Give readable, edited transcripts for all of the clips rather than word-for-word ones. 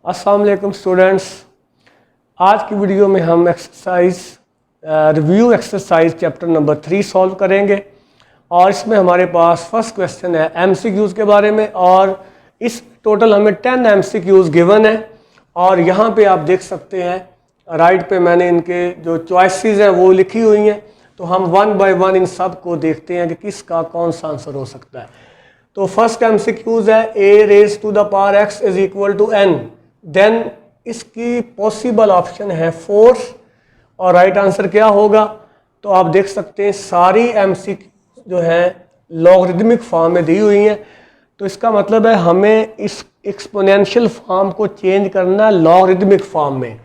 अस्सलाम वालेकुम स्टूडेंट्स। आज की वीडियो में हम review exercise chapter number 3 solve करेंगे और इसमें हमारे पास फर्स्ट क्वेश्चन है एमसीक्यूज़ के बारे में और इस टोटल हमें 10 एमसीक्यूज़ गिवन है और यहाँ पे आप देख सकते हैं राइट पे मैंने इनके जो चॉइसेस हैं वो लिखी हुई हैं। तो हम वन बाय वन इन सब को देखते हैं कि किसका कौन सा आंसर हो सकता है। तो फर्स्ट एमसीक्यूज़ है a raise to the power x is equal to n, then इसकी पॉसिबल ऑप्शन है 4 और राइट आंसर क्या होगा। तो आप देख सकते हैं सारी एमसीक्यू जो है लॉगरिदमिक फॉर्म में दी हुई हैं। तो इसका मतलब है हमें इस एक्सपोनेंशियल फॉर्म को चेंज करना है लॉगरिदमिक फॉर्म में।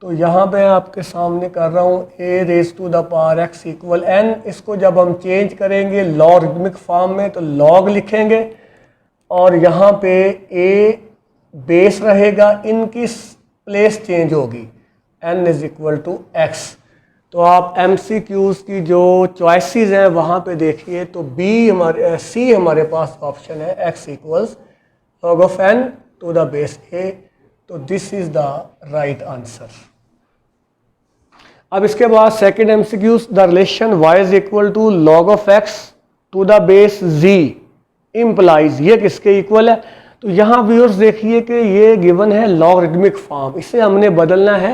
तो यहाँ पे आपके सामने कर रहा हूँ a raise to the power x equal n। इसको जब हम चेंज करेंगे लॉगरिदमिक फॉर्म में तो लॉग लिखेंगे और यहाँ पे a बेस रहेगा, इनकी प्लेस चेंज होगी, n is equal to x। तो आप MCQs की जो चॉइसेस हैं वहाँ पे देखिए तो C हमारे पास ऑप्शन है x equals log of n to the base a। तो this is the right answer. अब इसके बाद second MCQs the relation y is equal to log of x to the base z implies ये किसके equal है। तो यहाँ viewers देखिए कि ये गिवन है लॉगरिदमिक फॉर्म, इसे हमने बदलना है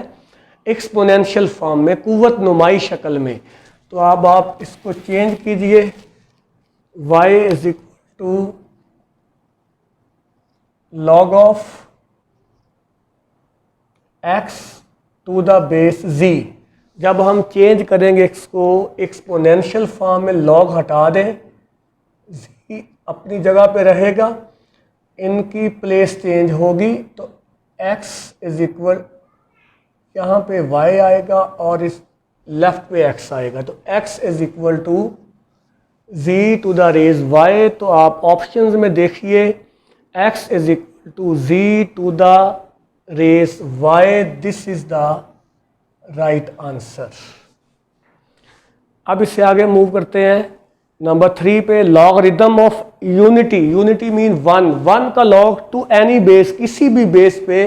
एक्सपोनेंशियल फॉर्म में, कुव्वत नुमाई शक्ल में। तो अब आप इसको चेंज कीजिए y is equal to log of x to the base z। जब हम चेंज करेंगे इसको एक्सपोनेंशियल फॉर्म में, लॉग हटा दें, z अपनी जगह पे रहेगा, इनकी प्लेस चेंज होगी तो x इज इक्वल यहाँ पे y आएगा और इस लेफ्ट पे x आएगा। तो x is equal to z to the raise y। तो आप ऑप्शंस में देखिए x is equal to z to the raise y, this is the right answer. अब इससे आगे मूव करते हैं नंबर 3 पे logarithm of unity. Unity mean one का लॉग टू एनी बेस, किसी भी बेस पे।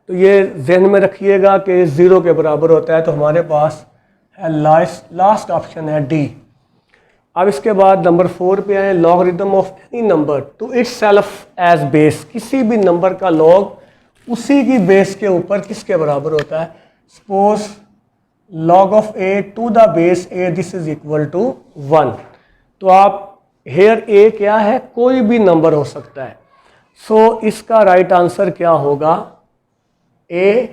तो ये जहन में रखिएगा कि 0 के बराबर होता है। तो हमारे पास है लास्ट ऑप्शन है डी। अब इसके बाद नंबर 4 पे आए logarithm of any number to itself as base. किसी भी नंबर का लॉग उसी की बेस के ऊपर किसके बराबर होता है। Suppose log of a to the base a, this is equal to 1। तो आप हेयर a क्या है, कोई भी नंबर हो सकता है। सो इसका राइट आंसर क्या होगा, a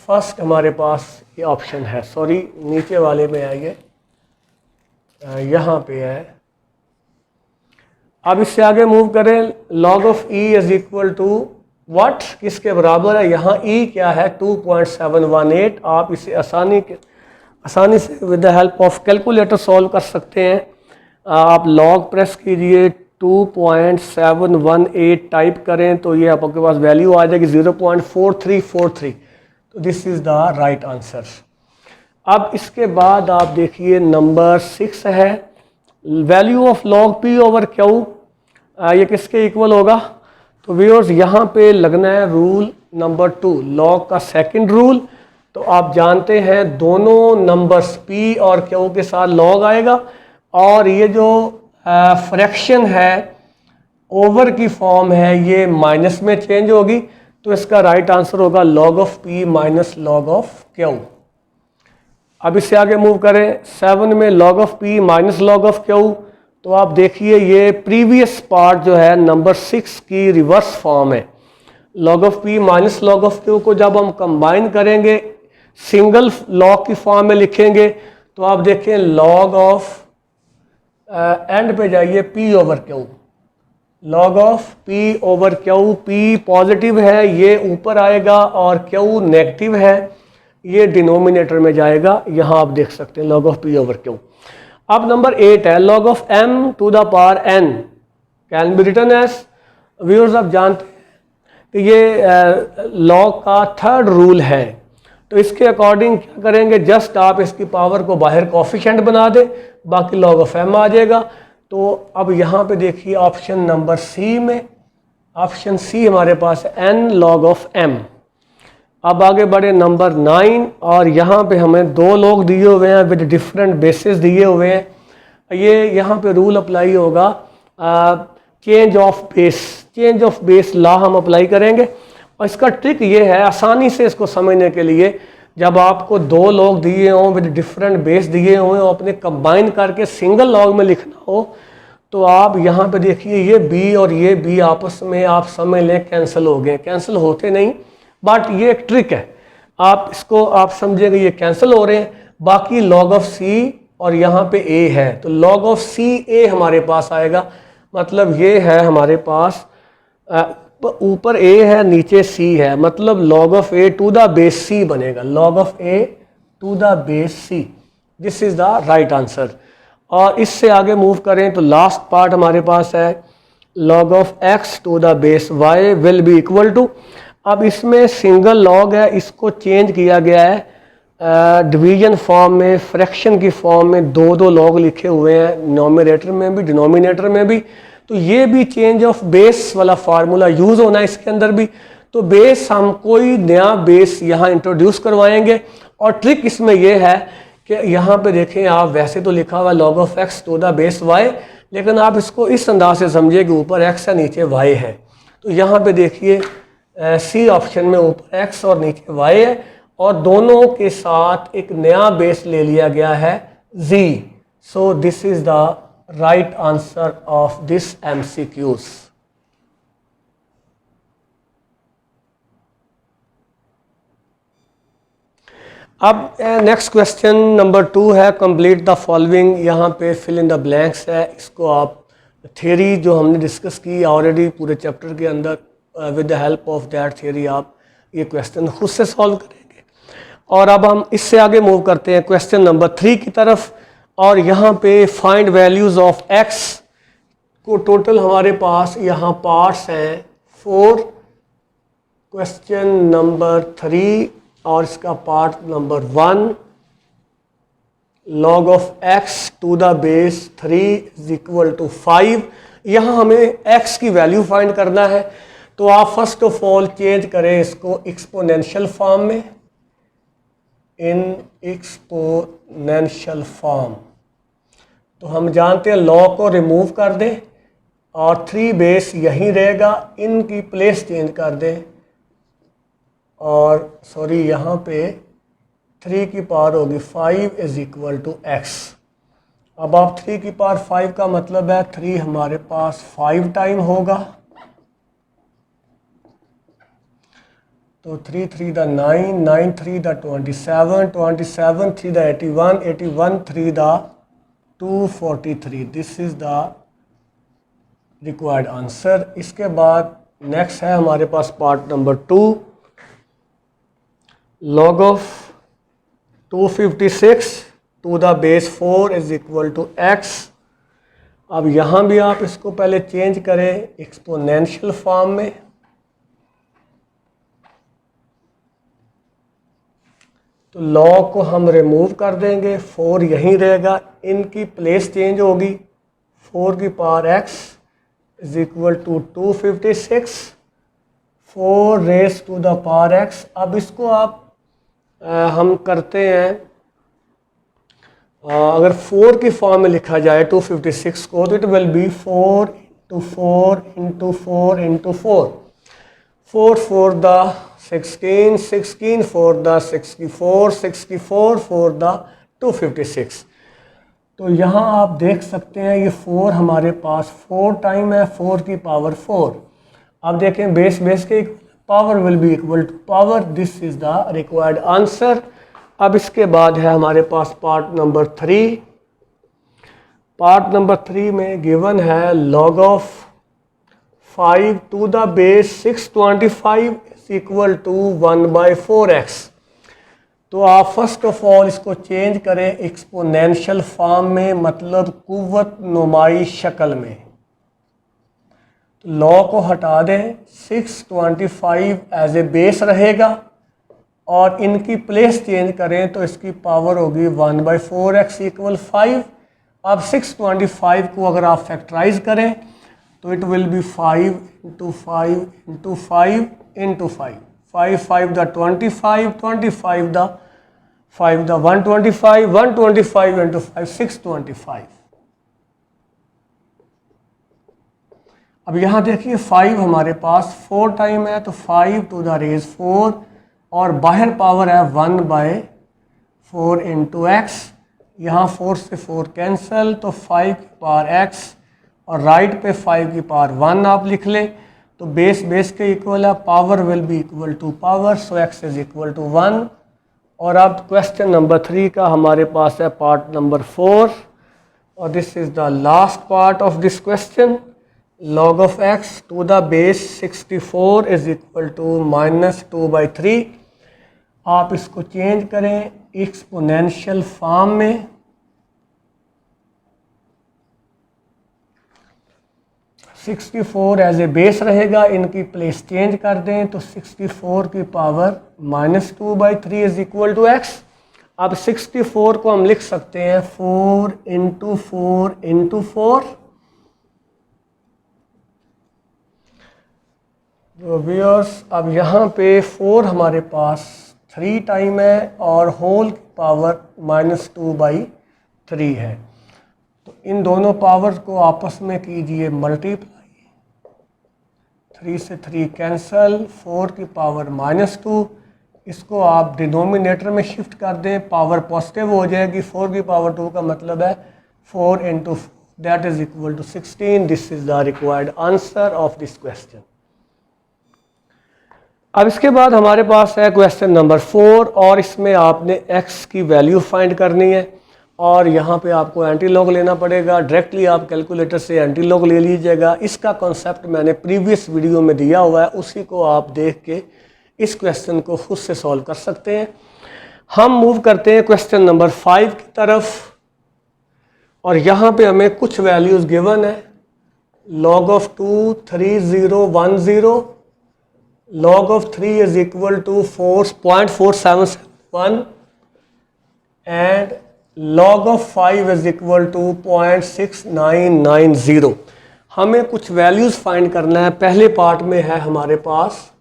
फर्स्ट हमारे पास ये ऑप्शन है। सॉरी नीचे वाले में आइए, यहाँ पे है। अब इससे आगे मूव करें log of e is equal to what, किसके बराबर है। यहाँ e क्या है 2.718। आप इसे आसानी से with the help of calculator solve कर सकते हैं। आप लॉग प्रेस कीजिए 2.718 टाइप करें तो ये आपके पास वैल्यू आ जाएगी 0.4343। तो this is the right answer. अब इसके बाद आप देखिए नंबर 6 है value of log p over q, ये किसके इक्वल होगा। तो व्यूअर्स यहाँ पे लगना है रूल नंबर 2, लॉग का सेकंड रूल। तो आप जानते हैं दोनों नंबर्स p और q के साथ लॉग आएगा और ये जो फ्रैक्शन है ओवर की फॉर्म है ये माइनस में चेंज होगी। तो इसका राइट आंसर होगा log ऑफ p minus log of q। अब इससे आगे मूव करें 7 में log ऑफ p minus log of q। तो आप देखिए ये प्रीवियस पार्ट जो है नंबर 6 की रिवर्स फॉर्म है। log ऑफ p minus log of q को जब हम कंबाइन करेंगे सिंगल लॉग की फॉर्म में लिखेंगे तो आप देखें log ऑफ एंड पे जाइए p ओवर q, log ऑफ p over q। p positive है ये ऊपर आएगा और q नेगेटिव है ये डिनोमिनेटर में जाएगा। यहाँ आप देख सकते हैं log ऑफ p ओवर q। अब नंबर 8 है log of m to the power n can be written as. Viewers आप जानते हैं कि ये लॉग का थर्ड रूल है। तो इसके अकॉर्डिंग क्या करेंगे, जस्ट आप इसकी पावर को बाहर कोफिशिएंट बना दें, बाकी log ऑफ m आ जाएगा। तो अब यहाँ पे देखिए ऑप्शन नंबर सी में ऑप्शन सी हमारे पास है n log of m। अब आगे बढ़े नंबर 9 और यहाँ पे हमें दो लोग दिए हुए हैं विद डिफरेंट बेसिस दिए हुए हैं। ये यहाँ पे रूल अप्लाई होगा चेंज ऑफ बेस लॉ हम अप्लाई करेंगे। और इसका ट्रिक ये है आसानी से इसको समझने के लिए, जब आपको दो लोग दिए हों विद डिफरेंट बेस दिए हुए और अपने कंबाइन करके सिंगल लॉग में लिखना हो, तो आप यहाँ पे देखिए ये b और ये b आपस में आप समझ लें कैंसिल हो गए। कैंसिल होते नहीं, बट ये एक ट्रिक है, आप इसको आप समझेंगे ये कैंसिल हो रहे हैं। बाकी log ऑफ c और यहाँ पे a है, तो log ऑफ c a हमारे पास आएगा। मतलब ये है हमारे पास ऊपर a है नीचे c है, मतलब log of a to the base c बनेगा। log of a to the base c, this is the right answer. और इससे आगे मूव करें तो लास्ट पार्ट हमारे पास है log of x to the base y will be equal to. अब इसमें सिंगल लॉग है, इसको चेंज किया गया है डिवीजन फॉर्म में, फ्रैक्शन की फॉर्म में दो दो लॉग लिखे हुए हैं नोमिनेटर में भी डिनोमिनेटर में भी। तो ये भी चेंज ऑफ बेस वाला फार्मूला यूज़ होना है इसके अंदर भी। तो बेस हम कोई नया बेस यहाँ इंट्रोड्यूस करवाएंगे। और ट्रिक इसमें यह है कि यहाँ पे देखें आप, वैसे तो लिखा हुआ log of x to the base y, लेकिन आप इसको इस अंदाज से समझिए कि ऊपर x है नीचे y है। तो यहाँ पे देखिए सी ऑप्शन में ऊपर x और नीचे y है और दोनों के साथ एक नया बेस ले लिया गया है z। So this is the right answer of this MCQs। अब नेक्स्ट क्वेश्चन नंबर 2 है कंप्लीट द फॉलोइंग। यहाँ पे फिल इन द ब्लैंक्स है। इसको आप थ्योरी जो हमने डिस्कस की ऑलरेडी पूरे चैप्टर के अंदर, with the help of that theory आप ये क्वेश्चन खुद से सॉल्व करेंगे। और अब हम इससे आगे मूव करते हैं क्वेश्चन नंबर 3 की तरफ। और यहाँ पे फाइंड वैल्यूज़ ऑफ x को टोटल हमारे पास यहाँ पार्ट्स हैं 4। क्वेश्चन नंबर 3 और इसका part number 1, log of x to the base 3 is equal to 5। यहाँ हमें x की वैल्यू फाइंड करना है। तो आप फर्स्ट ऑफ ऑल चेंज करें इसको एक्सपोनेंशियल फॉर्म में, इन एक्सपोनेंशियल फॉर्म। तो हम जानते हैं log को रिमूव कर दें और 3 बेस यहीं रहेगा, इनकी प्लेस चेंज कर दें और सॉरी यहाँ पे 3 की पावर होगी 5 इज इक्वल टू x। अब आप 3 की पावर 5 का मतलब है 3 हमारे पास 5 टाइम होगा। तो 3 3 the 9, 9 3 the 27, 27 3 the 81, 81 3 the 243। This is the required answer. इसके बाद नेक्स्ट है हमारे पास part number 2, log of 256 to the base 4 is equal to x। अब यहाँ भी आप इसको पहले चेंज करें एक्सपोनेंशियल फॉर्म में। तो log को हम रिमूव कर देंगे, 4 यहीं रहेगा, इनकी प्लेस चेंज होगी। 4 की power x is equal to 256, 4 raise to the power x। अब इसको आप हम करते हैं, अगर 4 की फॉर्म में लिखा जाए 256 को, तो it will be 4 into 4 into 4 into 4, 4 for the 16, 16 for the 64, 64 for the 256। तो यहाँ आप देख सकते हैं ये 4 हमारे पास 4 टाइम है, 4 की पावर 4। अब देखें बेस के power will be equal to power. This is the required answer. अब इसके बाद है हमारे पास पार्ट नंबर 3। पार्ट नंबर 3 में गिवन है log of 5 to the base 625 is equal to 1/4x। तो आप फर्स्ट ऑफ ऑल इसको चेंज करें एक्सपोनेंशियल फॉर्म में, मतलब कुव्वत नुमाई शक्ल में। तो लॉ को हटा दें, 625 एज ए बेस रहेगा और इनकी प्लेस चेंज करें तो इसकी पावर होगी 1/4x इक्वल 5। अब 625 को अगर आप फैक्टराइज करें तो it will be 5 into 5 into 5 into 5, 5 5 the 25, 25 the 5 the 125, 125 into 5 625। अब यहाँ देखिए 5 हमारे पास 4 टाइम है, तो 5 टू द रेज 4, और बाहर पावर है 1/4 इंटू एक्स। यहाँ 4 से 4 कैंसिल, तो 5 की पावर x, और राइट पे 5 की पावर 1 आप लिख लें, तो बेस बेस के इक्वल है, power will be equal to power, so x is equal to 1। और अब क्वेश्चन नंबर 3 का हमारे पास है पार्ट नंबर 4, और this is the last part of this question. log of x to the base 64 is equal to -2/3। आप इसको change करें एक्सपोनेंशियल फॉर्म में, sixty four as a base रहेगा, इनकी प्लेस चेंज कर दें, तो 64 की power -2/3 is equal to x। अब 64 को हम लिख सकते हैं 4 इंटू 4 इंटू 4। व्यूअर्स, अब यहाँ पे 4 हमारे पास 3 टाइम है, और होल की पावर -2/3 है, तो इन दोनों पावर्स को आपस में कीजिए मल्टीप्लाई, 3 से 3 कैंसल, 4 की पावर -2, इसको आप डिनोमिनेटर में शिफ्ट कर दें, पावर पॉजिटिव हो जाएगी, 4 की पावर 2 का मतलब है 4 into 4, that is equal to 16। This is the required answer of this question. अब इसके बाद हमारे पास है क्वेश्चन नंबर 4, और इसमें आपने x की वैल्यू फाइंड करनी है, और यहाँ पे आपको एंटीलॉग लेना पड़ेगा। डायरेक्टली आप कैलकुलेटर से एंटीलॉग ले लीजिएगा। इसका कॉन्सेप्ट मैंने प्रीवियस वीडियो में दिया हुआ है, उसी को आप देख के इस क्वेश्चन को खुद से सॉल्व कर सकते हैं। हम मूव करते हैं क्वेश्चन नंबर 5 की तरफ, और यहाँ पे हमें कुछ वैल्यूज़ गिवन है। log of 2 3010, log of 3 is equal to 4.4771, and log of 5 is equal to 0.6990। हमें कुछ वैल्यूज़ फाइंड करना है। पहले पार्ट में है हमारे पास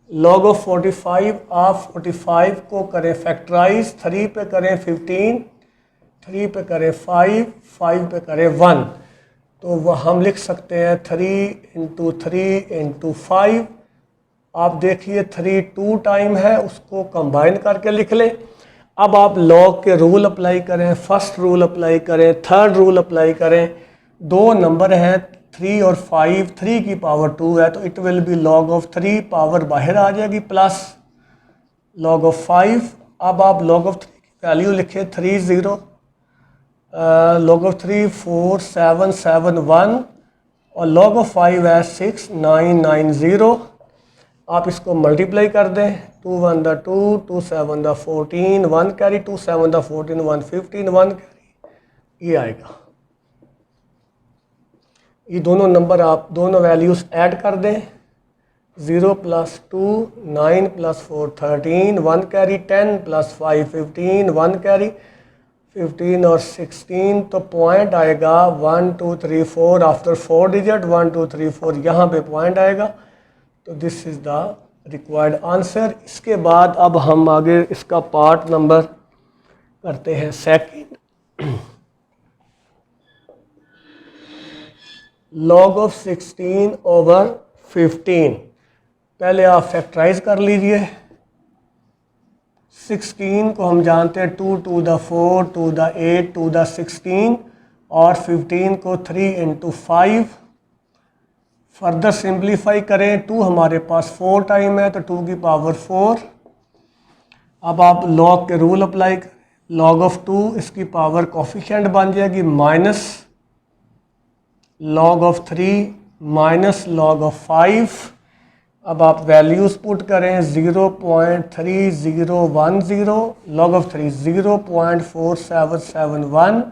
log of 45, आप 45 को करें फैक्टराइज, 3 पे करें 15, 3 पे करें 5, 5 पे करें 1, तो वह हम लिख सकते हैं 3 इंटू 3 इंटू 5। आप देखिए 3 2 टाइम है, उसको कंबाइन करके लिख लें। अब आप लॉग के रूल अप्लाई करें, फर्स्ट रूल अप्लाई करें, थर्ड रूल अप्लाई करें। दो नंबर हैं 3 और 5, 3 की पावर 2 है, तो it will be log of 3, power बाहर आ जाएगी, प्लस log of 5। अब आप log of 3 की वैल्यू लिखें 30, log of 3 4771, और log of 5 है 6990। आप इसको मल्टीप्लाई कर दें, 2 1 the 2, 2 7 the 14, 1 carry, 2 7 the 14, 1 15, 1 carry, ये आएगा। ये दोनों नंबर आप दोनों वैल्यूज़ ऐड कर दें, 0 + 2 9 + 4 13, 1 कैरी, 10 + 5 15, 1 कैरी, 15 और 16, तो पॉइंट आएगा 1 2 3 4 आफ्टर 4 डिजिट, 1 2 3 4 यहाँ पे पॉइंट आएगा। तो this is the required answer. इसके बाद अब हम आगे इसका पार्ट नंबर करते हैं सेकंड। log of 16/15, पहले आप फैक्टराइज कर लीजिए। 16 को हम जानते हैं 2 to the 4, 2 the 8, 2 the 16, और 15 को 3 इंटू 5। फर्दर सिंप्लीफाई करें, 2 हमारे पास 4 टाइम है, तो 2 की पावर 4। अब आप लॉग के रूल अप्लाई करें, log of 2 इसकी पावर कोफिशिएंट बन जाएगी minus log of 3 minus log of 5। अब आप वैल्यूज़ पुट करें, 0.3010, log of 3 0.4771,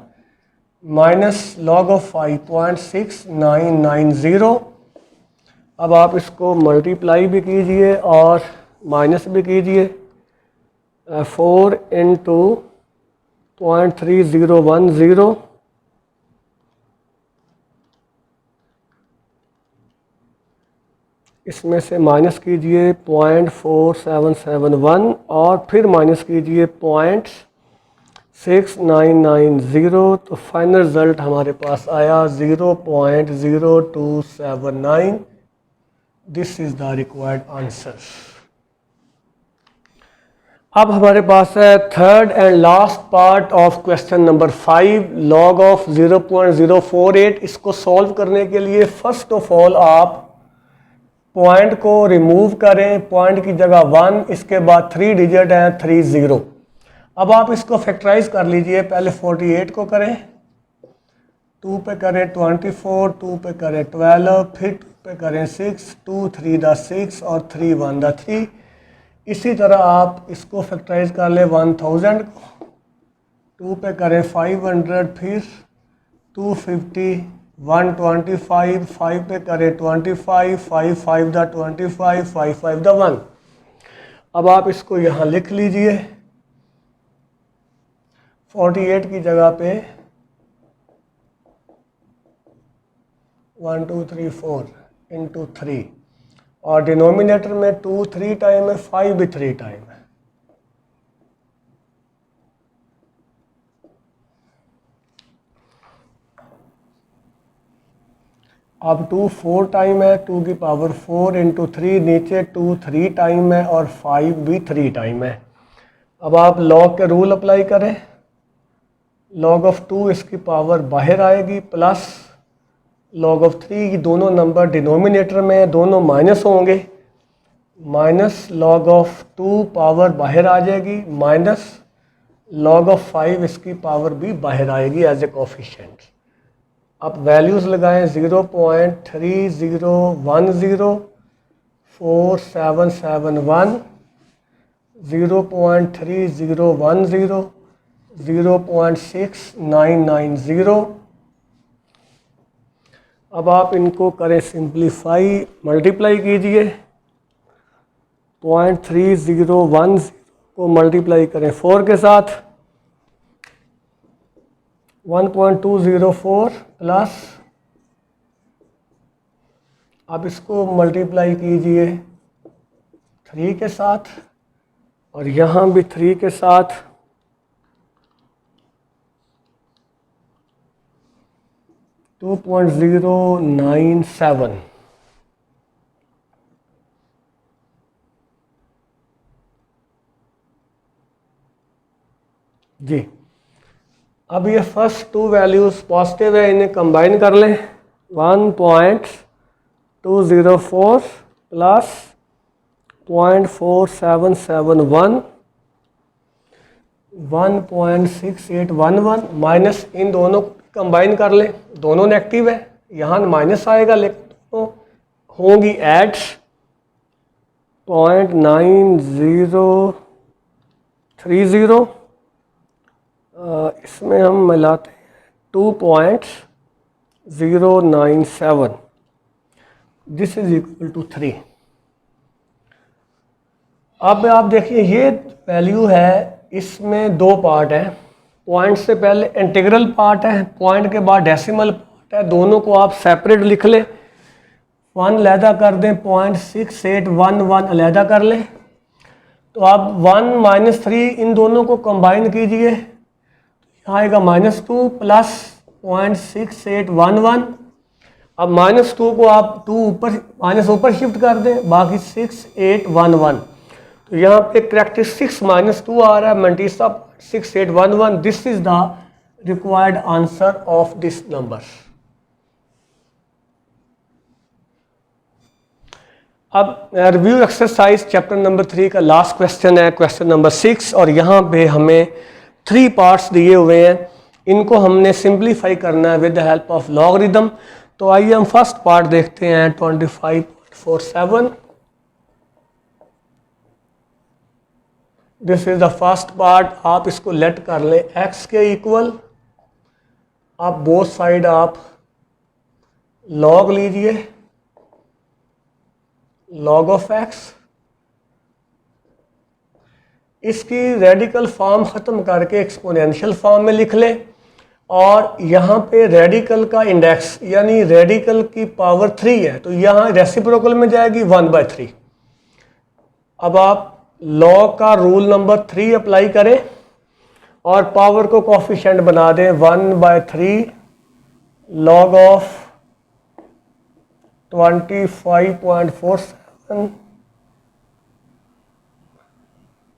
minus log of 5 0.6990। अब आप इसको मल्टीप्लाई भी कीजिए और माइनस भी कीजिए, 4 इंटू 0.3010, इसमें से माइनस कीजिए 0.4771 और फिर माइनस कीजिए 0.6990, तो फाइनल रिज़ल्ट हमारे पास आया 0.0279। This is the required answer. अब हमारे पास है third and last part of question number 5, log of 0.048। इसको सॉल्व करने के लिए फर्स्ट ऑफ ऑल आप पॉइंट को रिमूव करें, पॉइंट की जगह 1, इसके बाद 3 डिजिट हैं 30। अब आप इसको फैक्टराइज कर लीजिए। पहले 48 को करें, 2 पे करें 24, 2 पे करें 12, फिर 2 पे करें 6, 2 3 द 6 और 3 1 द 3। इसी तरह आप इसको फैक्टराइज कर लें 1000 को, 2 पे करें 500, फिर 250, 125, 5 पे करें 25, 5 5 द 25, 5 5 द 1। अब आप इसको यहाँ लिख लीजिए। 48 की जगह पे 1 2 3 4 इंटू 3 और डिनोमिनेटर में 2 3 टाइम है, 5 भी 3 टाइम है। अब 2 4 टाइम है, 2 की पावर 4 इंटू 3, नीचे 2 3 टाइम है और 5 भी 3 टाइम है। अब आप लॉग के रूल अप्लाई करें। लॉग ऑफ 2 इसकी पावर बाहर आएगी, प्लस लॉग ऑफ 3 दोनों नंबर डिनोमिनेटर में, दोनों माइनस होंगे, माइनस लॉग ऑफ 2 पावर बाहर आ जाएगी, माइनस लॉग ऑफ 5 इसकी पावर भी बाहर आएगी एज ए कोफिशिएंट। अब वैल्यूज़ लगाएं 0.3010, 4771, 0.3010, 0.6990। अब आप इनको करें सिंप्लीफाई, मल्टीप्लाई कीजिए। 0.3010 को मल्टीप्लाई करें 4 के साथ, 1.204 प्लस, अब इसको मल्टीप्लाई कीजिए 3 के साथ और यहाँ भी 3 के साथ, 2.097। जी, अब ये फर्स्ट 2 वैल्यूज़ पॉजिटिव है, इन्हें कंबाइन कर लें। 1.204 प्लस 0.4771, 1.6811 माइनस, इन दोनों को कंबाइन कर लें, दोनों नेगेटिव है, यहाँ माइनस आएगा लेकिन दोनों होंगी ऐड। 0.9030, इसमें हम मिलाते हैं 2.097, दिस इज इक्वल टू 3। अब आप देखिए ये वैल्यू है, इसमें 2 पार्ट हैं। पॉइंट से पहले इंटीग्रल पार्ट है, पॉइंट के बाद डेसिमल पार्ट है, दोनों को आप सेपरेट लिख लें। 1 अलहदा कर दें, 0.6811 अलहदा कर लें। तो अब 1 माइनस 3 इन दोनों को कंबाइन कीजिए, यहाँ आएगा -2 प्लस 0.6811। अब -2 को आप 2 ऊपर माइनस ऊपर शिफ्ट कर दें, बाकी 6811। तो यहाँ पे करेक्टरिस्टिक्स -2 आ रहा है, मंटीसा 6811। This is the required answer of this number. अब रिव्यू एक्सरसाइज चैप्टर नंबर 3 का लास्ट क्वेश्चन है, क्वेश्चन नंबर 6, और यहाँ पे हमें 3 पार्ट्स दिए हुए हैं। इनको हमने सिंप्लीफाई करना है with the help of logarithm. तो आइए हम फर्स्ट पार्ट देखते हैं 25.47। This is the first part. आप इसको लेट कर लें x के इक्वल। आप बोथ साइड आप लॉग लीजिए, लॉग ऑफ x। इसकी रेडिकल फॉर्म ख़त्म करके एक्सपोनेंशियल फॉर्म में लिख लें और यहाँ पे रेडिकल का इंडेक्स यानी रेडिकल की पावर 3 है, तो यहाँ रेसिप्रोकल में जाएगी 1/3। अब आप लॉग का रूल नंबर 3 अप्लाई करें और पावर को कोफिशिएंट बना दें 1/3 लॉग ऑफ 25.47।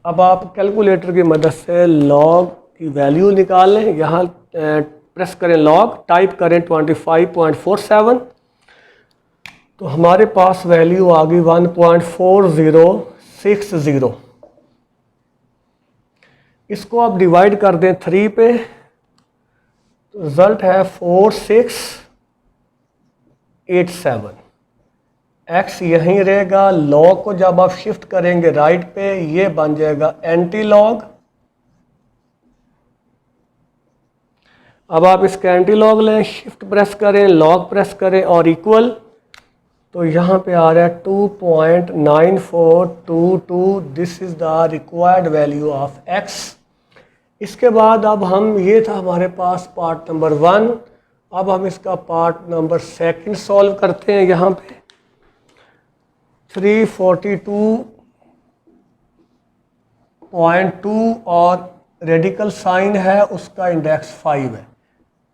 अब आप कैलकुलेटर की मदद से लॉग की वैल्यू निकाल लें। यहाँ प्रेस करें लॉग, टाइप करें 25.47, तो हमारे पास वैल्यू आ गई 1.4060। इसको आप डिवाइड कर दें 3 पे, तो रिजल्ट है 4687। एक्स यहीं रहेगा। लॉग को जब आप शिफ्ट करेंगे राइट पे, ये बन जाएगा एंटी लॉग। अब आप इसका एंटी लॉग लें, शिफ्ट प्रेस करें, लॉग प्रेस करें और इक्वल, तो यहाँ पे आ रहा है 2.9422। This is the required value of x. इसके बाद अब हम, ये था हमारे पास पार्ट नंबर 1। अब हम इसका पार्ट नंबर 2 सॉल्व करते हैं। यहाँ पे 342.2 और रेडिकल साइन है, उसका इंडेक्स 5 है,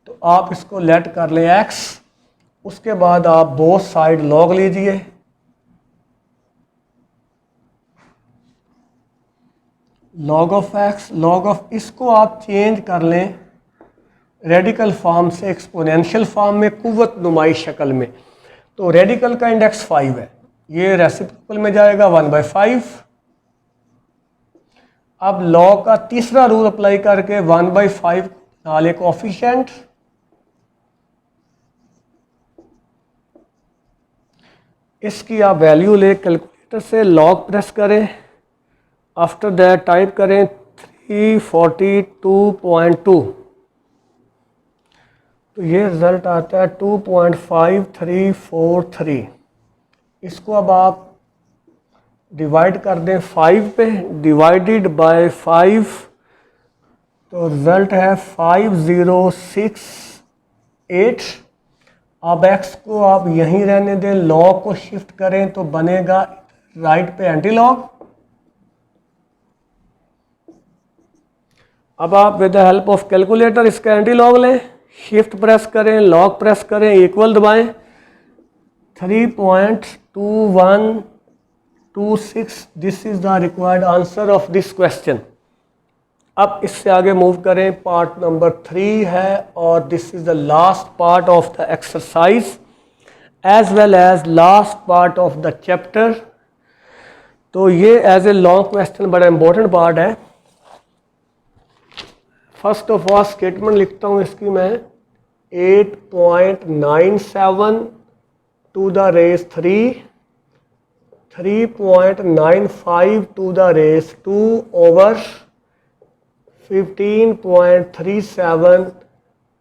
तो आप इसको लेट कर लें x। उसके बाद आप बोथ साइड लॉग लीजिए। Log of x, log of, इसको आप चेंज कर लें रेडिकल फॉर्म से एक्सपोनेंशियल फॉर्म में, कुव्वत नुमाई शक्ल में। तो रेडिकल का इंडेक्स 5 है, ये रेसिप्रोकल में जाएगा 1/5। अब लॉग का तीसरा रूल अप्लाई करके 1/5 नाले कोफिशिएंट, इसकी आप वैल्यू ले कैलकुलेटर से, लॉग प्रेस करें, आफ्टर दैट टाइप करें 342.2, तो ये रिजल्ट आता है 2.5343। इसको अब आप डिवाइड कर दें 5 पे, डिवाइडेड बाय 5, तो रिजल्ट है 5068। अब x को आप यहीं रहने दें, लॉग को शिफ्ट करें तो बनेगा राइट पे एंटी लॉग। अब आप with the help of calculator इसका एंटी लॉग लें, शिफ्ट प्रेस करें, लॉग प्रेस करें, इक्वल दबाएं, 3.2126। This is the required answer of this question. अब इससे आगे मूव करें, पार्ट नंबर 3 है और this is the last part of the exercise as well as last part of the chapter. तो ये एज ए लॉन्ग क्वेश्चन बड़ा important part है। फर्स्ट ऑफ ऑल स्टेटमेंट लिखता हूँ इसकी मैं, 8.97 to the raise 3, 3.95 to the raise 2 over 15.37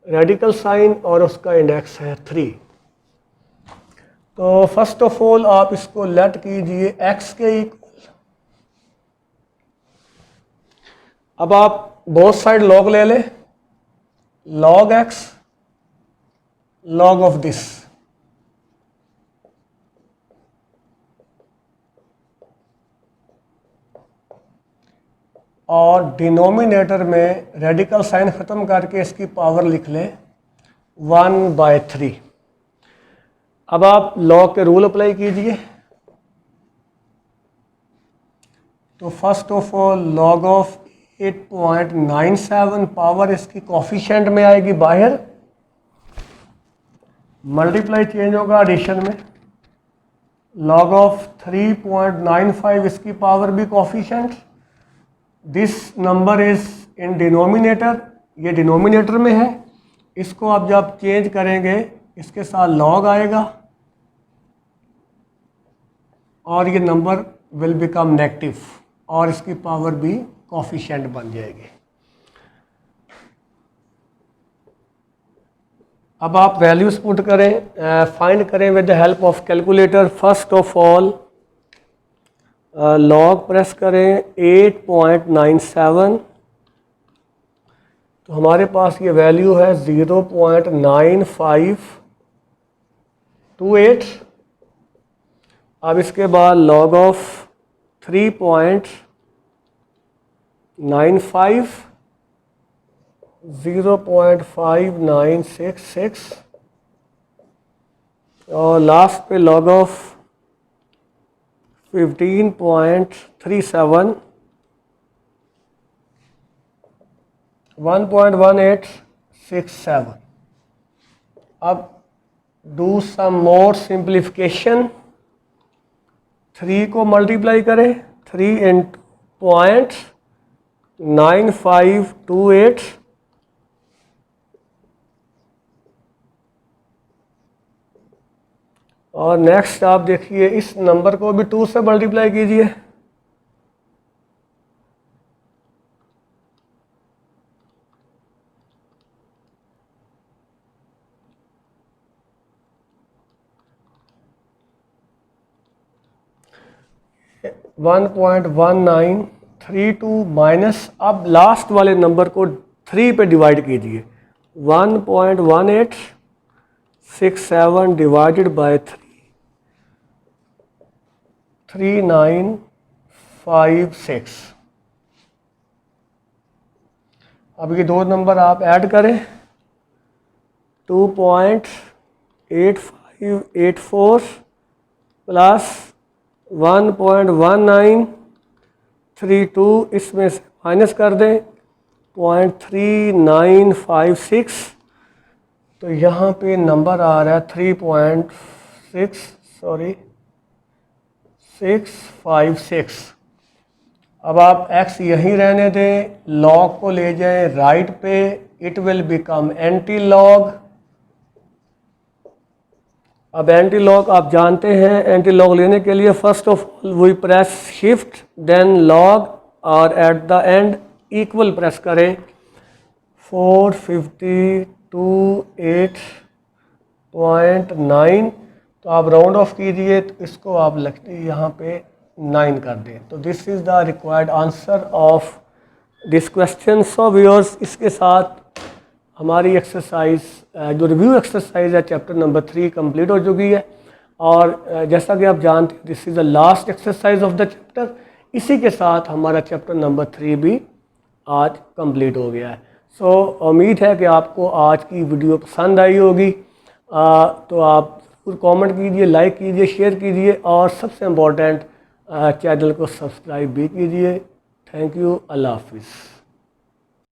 radical sign और उसका इंडेक्स है 3। तो फर्स्ट ऑफ ऑल आप इसको लेट कीजिए x के इक्वल। अब आप बोथ साइड लॉग ले लें, log x log of this, और डिनोमिनेटर में रेडिकल साइन ख़त्म करके इसकी पावर लिख लें 1/3। अब आप लॉग के रूल अप्लाई कीजिए। तो first of all log of 8.97, power इसकी कोफिशिएंट में आएगी बाहर, मल्टीप्लाई चेंज होगा एडिशन में, लॉग ऑफ 3.95 इसकी पावर भी coefficient. This number is in denominator, ये डिनोमिनेटर में है, इसको आप जब चेंज करेंगे इसके साथ लॉग आएगा और ये नंबर विल बिकम नेगेटिव और इसकी पावर भी कोफिशिएंट बन जाएगी। अब आप वैल्यूज पुट करें, फाइंड करें with the help of calculator. First of all log press करें 8.97, तो हमारे पास ये वैल्यू है 0.9528। अब इसके बाद log ऑफ 3.95 0.5966 और लास्ट पे log ऑफ 15.37 1.1867। अब डू सम मोर सिंप्लीफिकेशन। 3 को मल्टीप्लाई करें, 3 इंटू 0.9528 और नेक्स्ट आप देखिए इस नंबर को भी 2 से मल्टीप्लाई कीजिए। वन 1.1932 माइनस, अब लास्ट वाले नंबर को 3 पे डिवाइड कीजिए। 1.1867 डिवाइडेड बाय 3, 3956। अब ये दो नंबर आप ऐड करें, 2.8584 प्लस 1.1932 इसमें से माइनस कर दें 0.3956, तो यहाँ पे नंबर आ रहा है 656। अब आप x यहीं रहने दें, log को ले जाएं राइट पे, it will become anti log. अब एंटी लॉग आप जानते हैं, एंटी लॉग लेने के लिए first of all we press shift then log और at the end equal press करें। 452.8.9, तो आप राउंड ऑफ कीजिए, तो इसको आप लगते यहाँ पे 9 कर दें। तो this is the required answer of this question. So viewers, इसके साथ हमारी एक्सरसाइज जो रिव्यू एक्सरसाइज है चैप्टर नंबर 3 कंप्लीट हो चुकी है। और जैसा कि आप जानते हैं this is the last exercise of the chapter. इसी के साथ हमारा चैप्टर नंबर 3 भी आज कंप्लीट हो गया है। सो उम्मीद है कि आपको आज की वीडियो पसंद आई होगी। तो आप ज़रूर कमेंट कीजिए, लाइक कीजिए, शेयर कीजिए और सबसे इम्पोर्टेंट चैनल को सब्सक्राइब भी कीजिए। Thank you. अल्लाह हाफिज़।